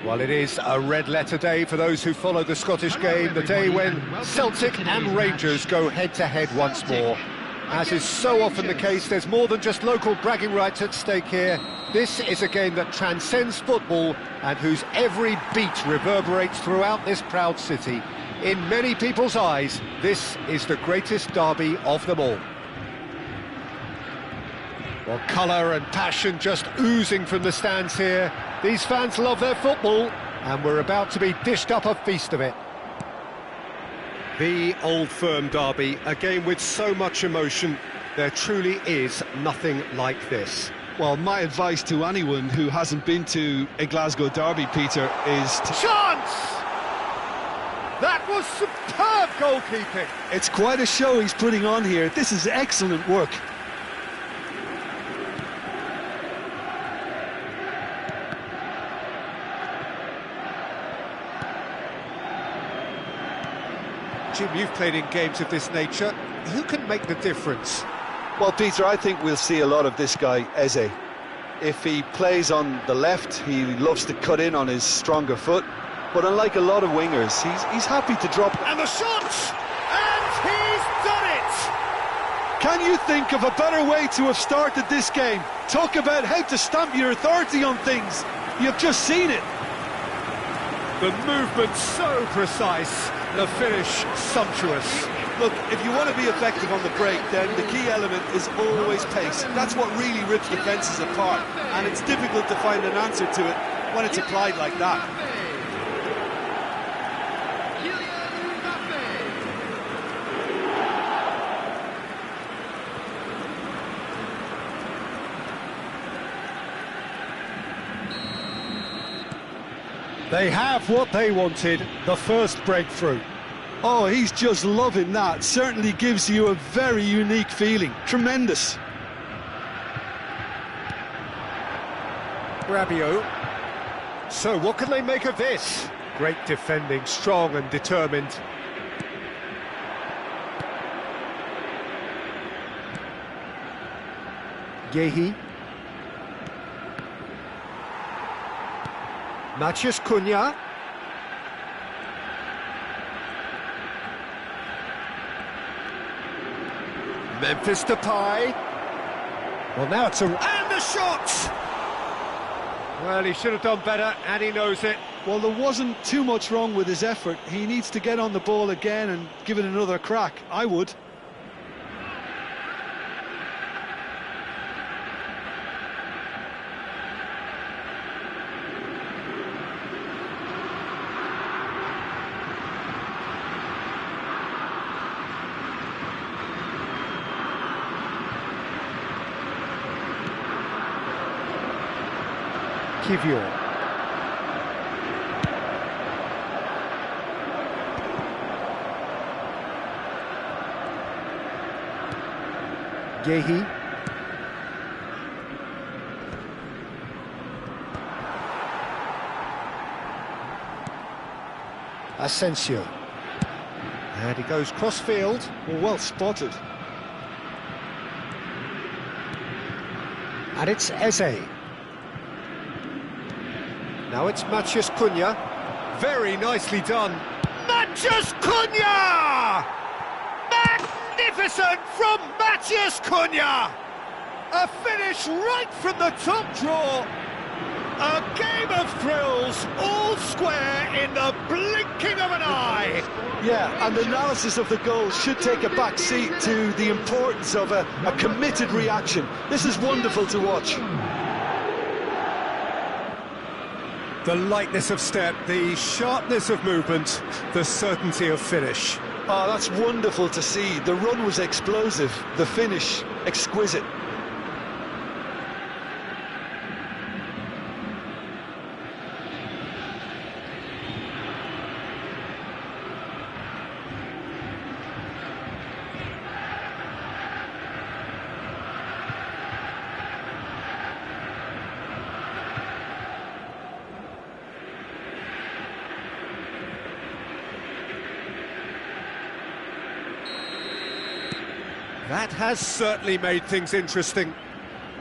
Well, it is a red-letter day for those who follow the Scottish game, the day when Celtic and Rangers go head-to-head once more. As is so often the case, there's more than just local bragging rights at stake here. This is a game that transcends football and whose every beat reverberates throughout this proud city. In many people's eyes, this is the greatest derby of them all. Well, colour and passion just oozing from the stands here. These fans love their football, and we're about to be dished up a feast of it. The Old Firm derby, a game with so much emotion. There truly is nothing like this. Well, my advice to anyone who hasn't been to a Glasgow derby, Peter, is to... Chance! That was superb goalkeeping. It's quite a show he's putting on here. This is excellent work. Jim, you've played in games of this nature. Who can make the difference? Well, Peter, I think we'll see a lot of this guy, Eze. If he plays on the left, he loves to cut in on his stronger foot. But unlike a lot of wingers, he's happy to drop... And the shot! And he's done it! Can you think of a better way to have started this game? Talk about how to stamp your authority on things. You've just seen it. The movement so precise, the finish sumptuous. Look, if you want to be effective on the break, then the key element is always pace. That's what really rips defences apart, and it's difficult to find an answer to it when it's applied like that. They have what they wanted, the first breakthrough. Oh, he's just loving that. Certainly gives you a very unique feeling. Tremendous. Rabiot. So what can they make of this? Great defending, strong and determined. Yehi. Matheus Cunha. Memphis Depay. Well, now it's a... And the shot! Well, he should have done better, and he knows it. Well, there wasn't too much wrong with his effort. He needs to get on the ball again and give it another crack. I would. Kivior. Yehi. Asensio. And he goes cross-field. Well spotted. And it's Eze. Now it's Matheus Cunha. Very nicely done. Matheus Cunha! Magnificent from Matheus Cunha! A finish right from the top draw. A game of thrills, all square in the blinking of an eye. Yeah, and the analysis of the goal should take a back seat to the importance of a committed reaction. This is wonderful to watch. The lightness of step, the sharpness of movement, the certainty of finish. Oh, that's wonderful to see. The run was explosive, the finish exquisite. That has certainly made things interesting.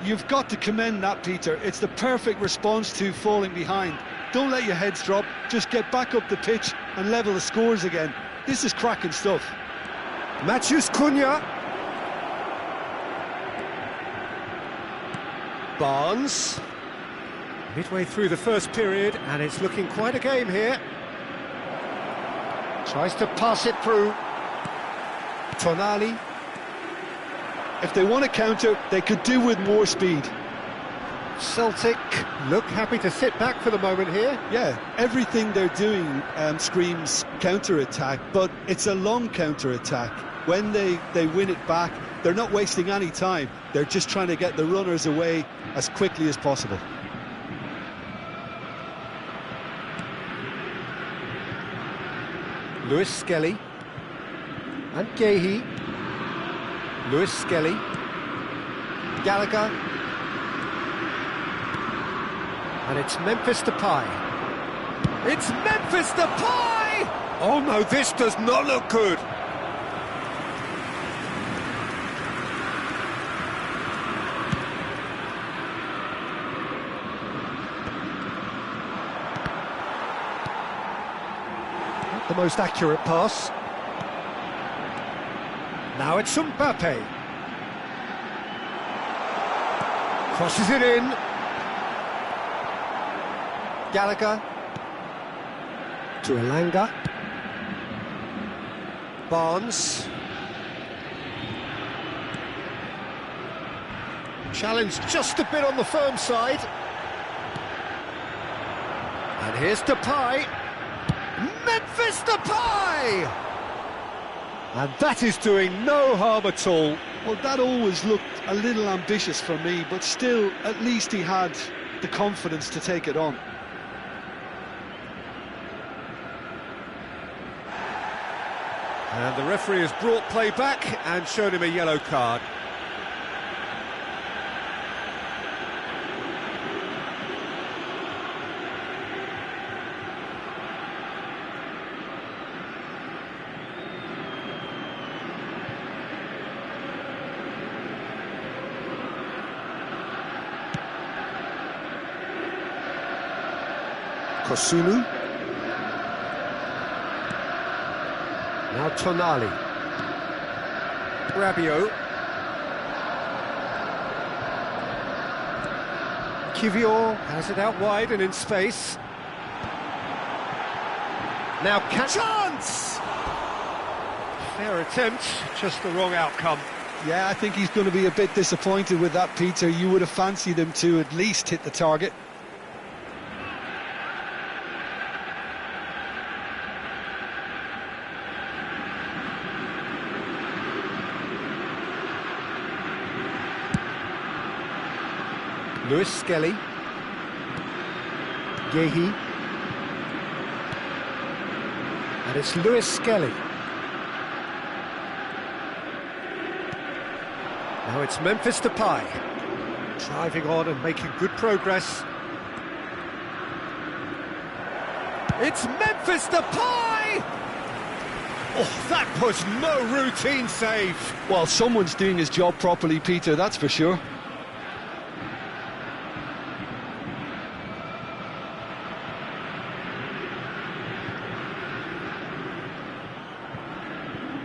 You've got to commend that, Peter. It's the perfect response to falling behind. Don't let your heads drop. Just get back up the pitch and level the scores again. This is cracking stuff. Matheus Cunha. Barnes. Midway through the first period, and it's looking quite a game here. Tries to pass it through. Tonali. If they want to counter, they could do with more speed. Celtic look happy to sit back for the moment here. Yeah, everything they're doing screams counter-attack, but it's a long counter-attack. When they win it back, they're not wasting any time. They're just trying to get the runners away as quickly as possible. Lewis Skelly and Gehi. Lewis Skelly, Gallagher, and it's Memphis Depay. It's Memphis Depay! Oh no, this does not look good. Not the most accurate pass. Now it's Mbappe. Crosses it in. Gallagher. To Elanga. Barnes. Challenge just a bit on the firm side. And here's Depay. Memphis Depay! And that is doing no harm at all. Well, that always looked a little ambitious for me, but still, at least he had the confidence to take it on. And the referee has brought play back and shown him a yellow card. Kosunu. Now Tonali. Rabiot. Kivior has it out wide and in space. Now chance! Fair attempt, just the wrong outcome. Yeah, I think he's going to be a bit disappointed with that, Peter. You would have fancied him to at least hit the target. Lewis Skelly. Gehi. And it's Lewis Skelly. Now it's Memphis Depay. Driving on and making good progress. It's Memphis Depay! Oh, that was no routine save. Well, someone's doing his job properly, Peter, that's for sure.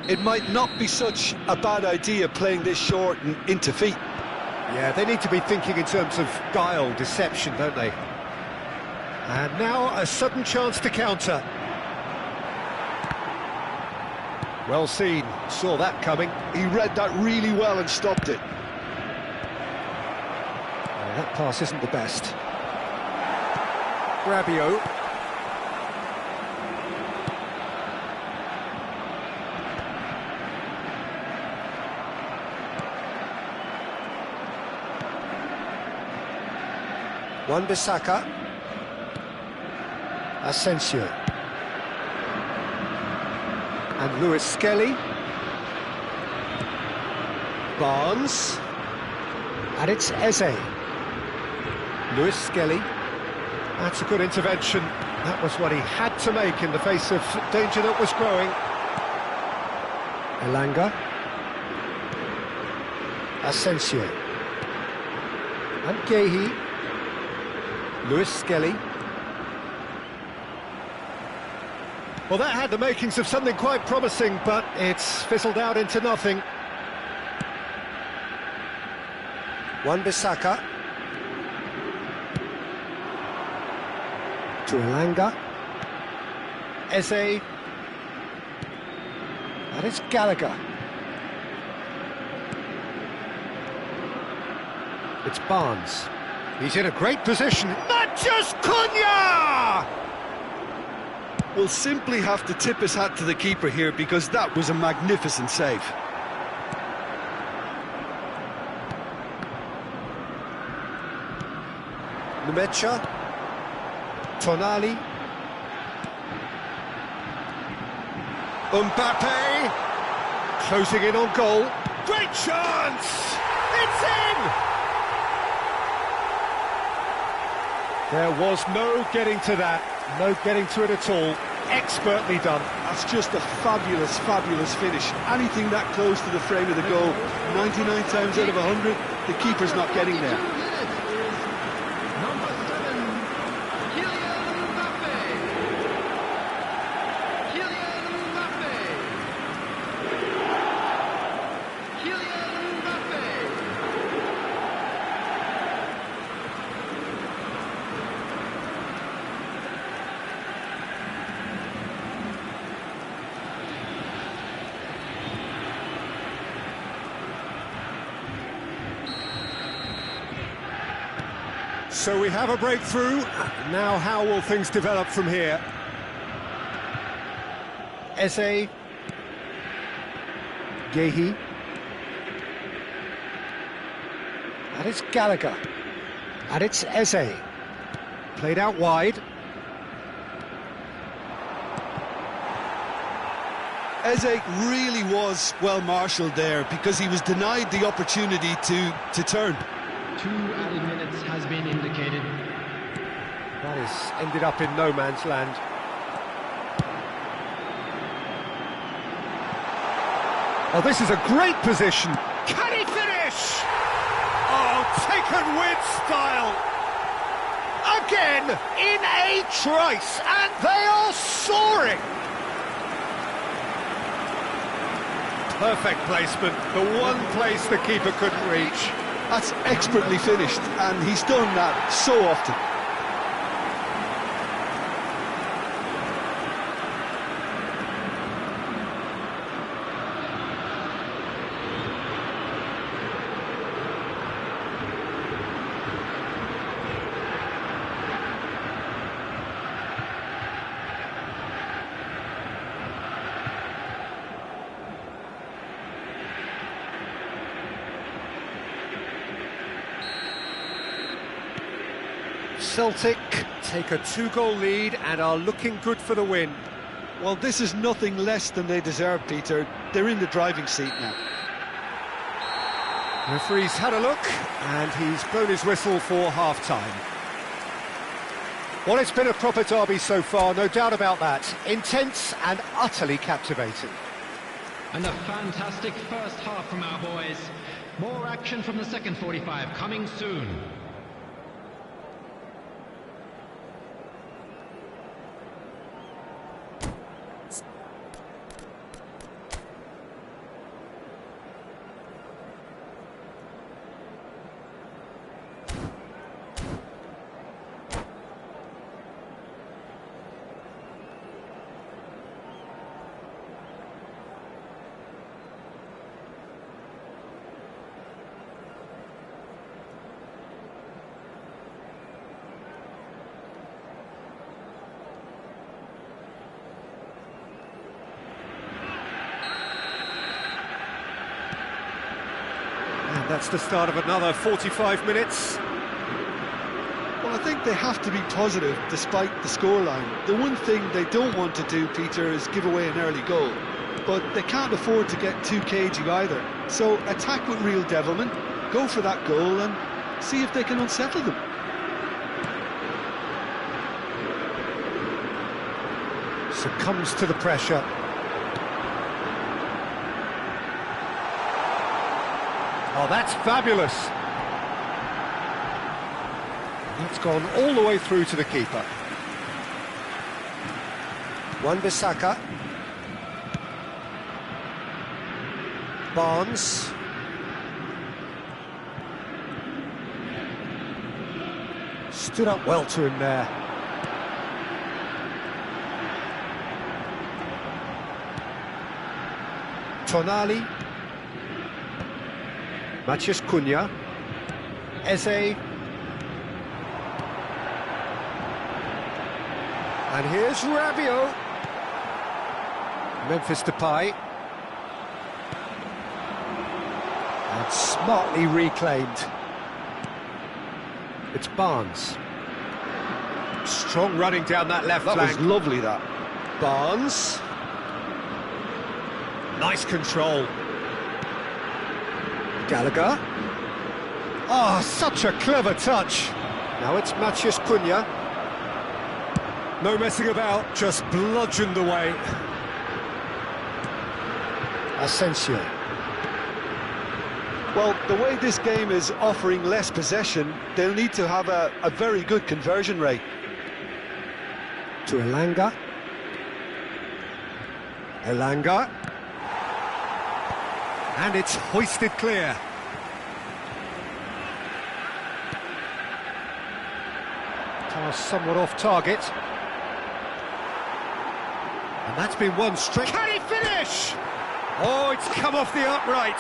It might not be such a bad idea playing this short and into feet. Yeah, they need to be thinking in terms of guile, deception, don't they? And now a sudden chance to counter. Well seen, saw that coming. He read that really well and stopped it. That pass isn't the best. Rabiot. Wan-Bissaka. Asensio. And Lewis Skelly. Barnes. And it's Eze. Lewis Skelly. That's a good intervention. That was what he had to make in the face of danger that was growing. Elanga. Asensio. And Gehi. Lewis Skelly. Well, that had the makings of something quite promising, but it's fizzled out into nothing. Wan-Bissaka. To Elanga. Eze. That is Gallagher. It's Barnes. He's in a great position. Mathias Cunha! We'll simply have to tip his hat to the keeper here because that was a magnificent save. Nmecha. Tonali. Mbappe. Closing in on goal. Great chance! It's in! There was no getting to that. No getting to it at all. Expertly done. That's just a fabulous, fabulous finish. Anything that close to the frame of the goal, 99 times out of 100, the keeper's not getting there. Number 7, Kylian Mbappe. Kylian Mbappe. Kylian Mbappe. So we have a breakthrough. Now how will things develop from here? Eze. Gehi. And it's Gallagher. And it's Eze. Played out wide. Eze really was well marshalled there because he was denied the opportunity to turn. 2 added minutes has been indicated. That is ended up in no man's land. Oh, this is a great position. Can he finish? Oh, taken with style. Again, in a trice, and they are soaring. Perfect placement, the one place the keeper couldn't reach. That's expertly finished, and he's done that so often. Celtic take a 2-goal lead and are looking good for the win. Well, this is nothing less than they deserve, Peter. They're in the driving seat now. The referee's had a look and he's blown his whistle for half-time. Well, it's been a proper derby so far, no doubt about that. Intense and utterly captivating. And a fantastic first half from our boys. More action from the second 45 coming soon. That's the start of another 45 minutes. Well, I think they have to be positive despite the scoreline. The one thing they don't want to do, Peter, is give away an early goal. But they can't afford to get too cagey either. So attack with real devilment, go for that goal and see if they can unsettle them. Succumbs to the pressure. Oh, that's fabulous. That's gone all the way through to the keeper. Wan-Bissaka. Barnes. Stood up well to him there. Tonali. Matheus Cunha. Eze. And here's Rabiot. Memphis Depay. And smartly reclaimed. It's Barnes. Strong running down that left flank. That was lovely, that. Barnes. Nice control. Gallagher. Oh, such a clever touch. Now it's Matheus Cunha. No messing about, just bludgeoned away. Asensio. Well, the way this game is offering less possession, they'll need to have a very good conversion rate. To Elanga. Elanga. And it's hoisted clear. Pass somewhat off target. And that's been one straight. Can he finish? Oh, it's come off the upright.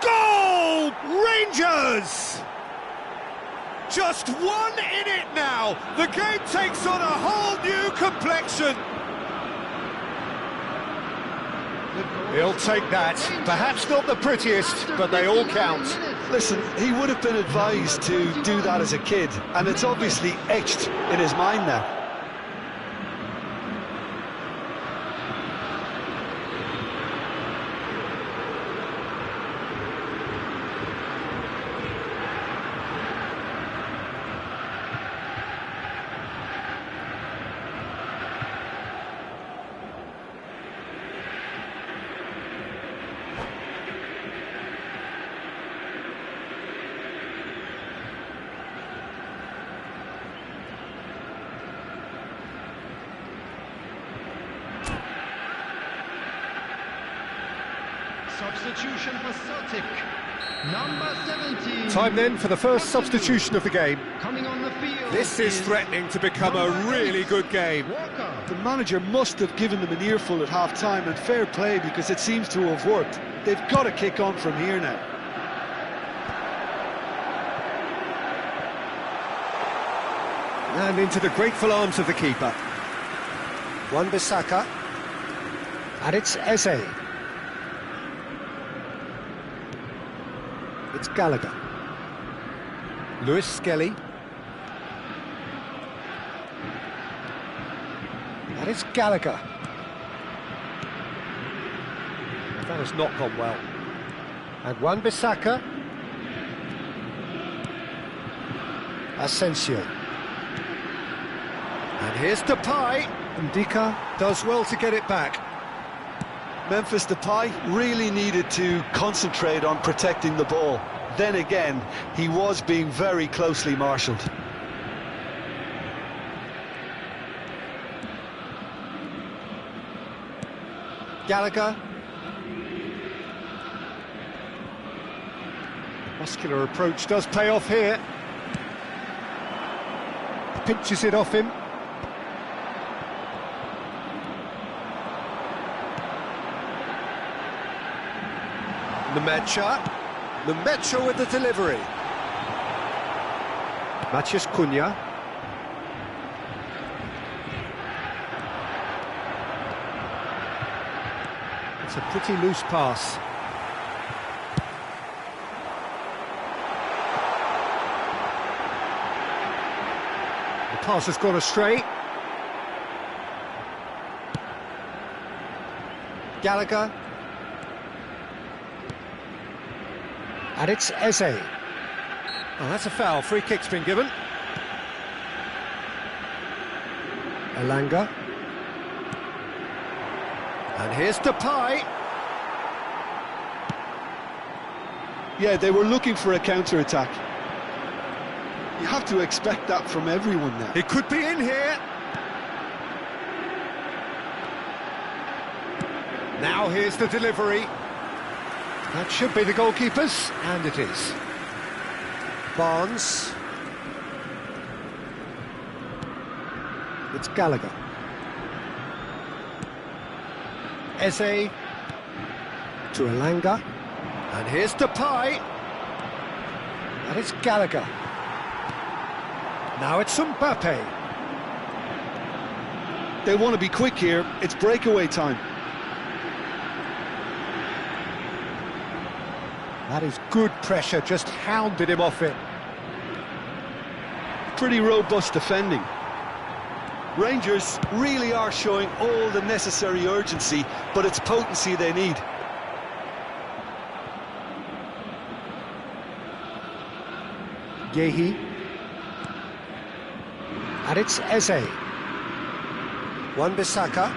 Goal! Rangers! Just one in it now. The game takes on a whole new complexion. He'll take that. Perhaps not the prettiest, but they all count. Listen, he would have been advised to do that as a kid, and it's obviously etched in his mind now. Substitution for Celtic, number 17. Time then for the first substitution of the game. Coming on the field. This is threatening to become a really good game. Walker. The manager must have given them an earful at half-time, and fair play, because it seems to have worked. They've got to kick on from here now. And into the grateful arms of the keeper. Wan-Bissaka. And it's Eze. It's Gallagher. Lewis Skelly. That is Gallagher. That has not gone well. And Wan-Bissaka. Asensio. And here's Depay. Ndika does well to get it back. Memphis Depay really needed to concentrate on protecting the ball. Then again, he was being very closely marshalled. Gallagher. Muscular approach does pay off here. Pinches it off him. Nemecha with the delivery. Matheus Cunha. It's a pretty loose pass. The pass has gone astray. Gallagher. And it's Eze. Oh, that's a foul. Free kick's been given. Elanga. And here's Depay. Yeah, they were looking for a counter-attack. You have to expect that from everyone now. It could be in here. Now here's the delivery. That should be the goalkeeper's, and it is. Barnes. It's Gallagher. Eze. To Elanga. And here's Depay. And it's Gallagher. Now it's Mbappe. They want to be quick here. It's breakaway time. That is good pressure, just hounded him off it. Pretty robust defending. Rangers really are showing all the necessary urgency, but it's potency they need. Yehi. And it's Eze. Wan-Bissaka.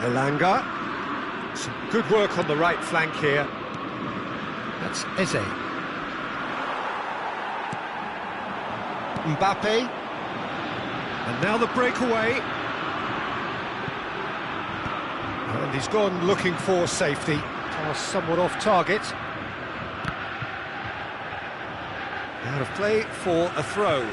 Elanga. Some good work on the right flank here. That's Eze. Mbappe. And now the breakaway. And he's gone looking for safety. Pass somewhat off target. Out of play for a throw.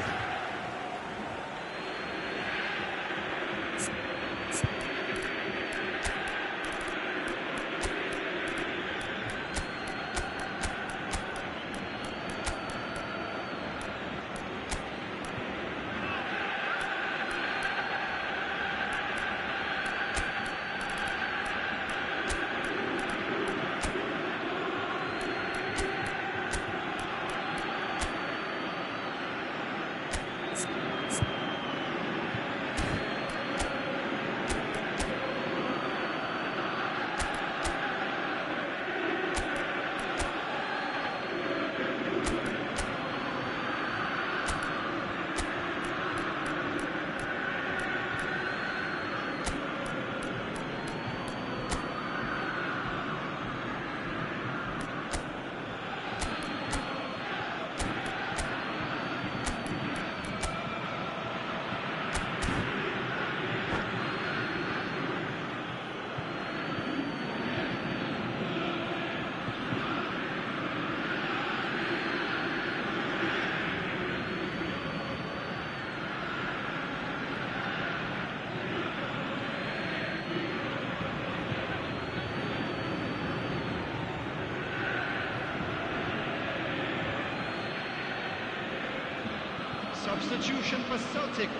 Substitution for Celtic.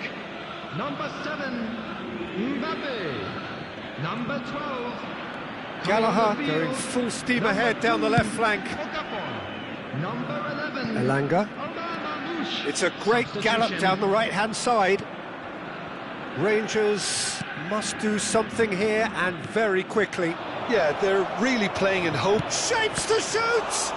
Number 7, Mbappe. Number 12, Gallagher going full steam ahead down the left flank. Number 11, Elanga. It's a great gallop down the right-hand side. Rangers must do something here, and very quickly. Yeah, they're really playing in hope. Shapes to shoot!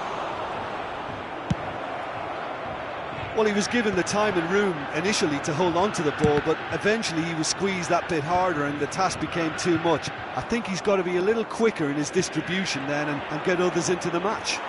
Well, he was given the time and room initially to hold on to the ball, but eventually he was squeezed that bit harder and the task became too much. I think he's got to be a little quicker in his distribution then and get others into the match.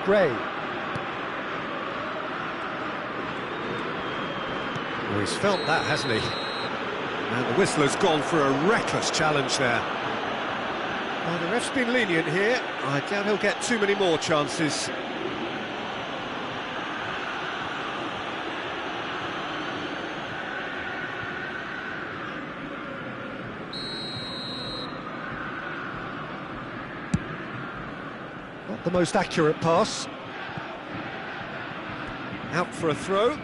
Gray. Well, he's felt that, hasn't he? And the whistler's gone for a reckless challenge there. Well, the ref's been lenient here. I doubt he'll get too many more chances. Not the most accurate pass. Out for a throw.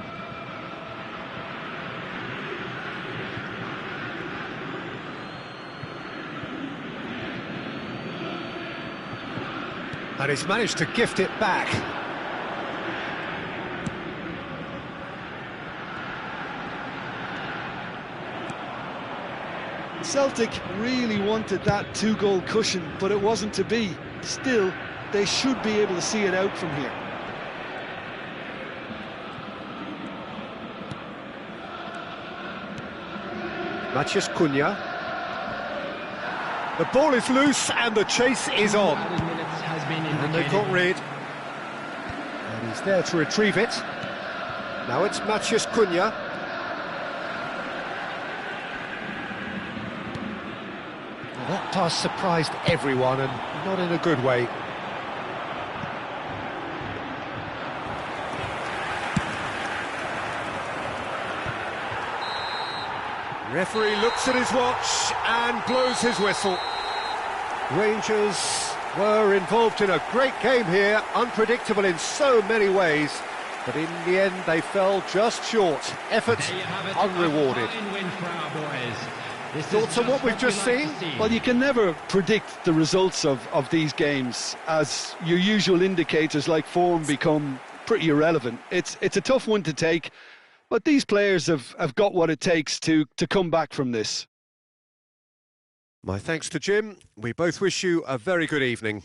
And he's managed to gift it back. Celtic really wanted that two-goal cushion, but it wasn't to be. Still, they should be able to see it out from here. Matheus Cunha. The ball is loose and the chase is on. And they got rid. And he's there to retrieve it. Now it's Matheus Cunha. Well, that pass surprised everyone and not in a good way. Referee looks at his watch and blows his whistle. Rangers were involved in a great game here, unpredictable in so many ways, but in the end they fell just short. Effort unrewarded. Thoughts on what we've just seen? Well, you can never predict the results of these games, as your usual indicators like form become pretty irrelevant. It's a tough one to take, but these players have got what it takes to come back from this. My thanks to Jim. We both wish you a very good evening.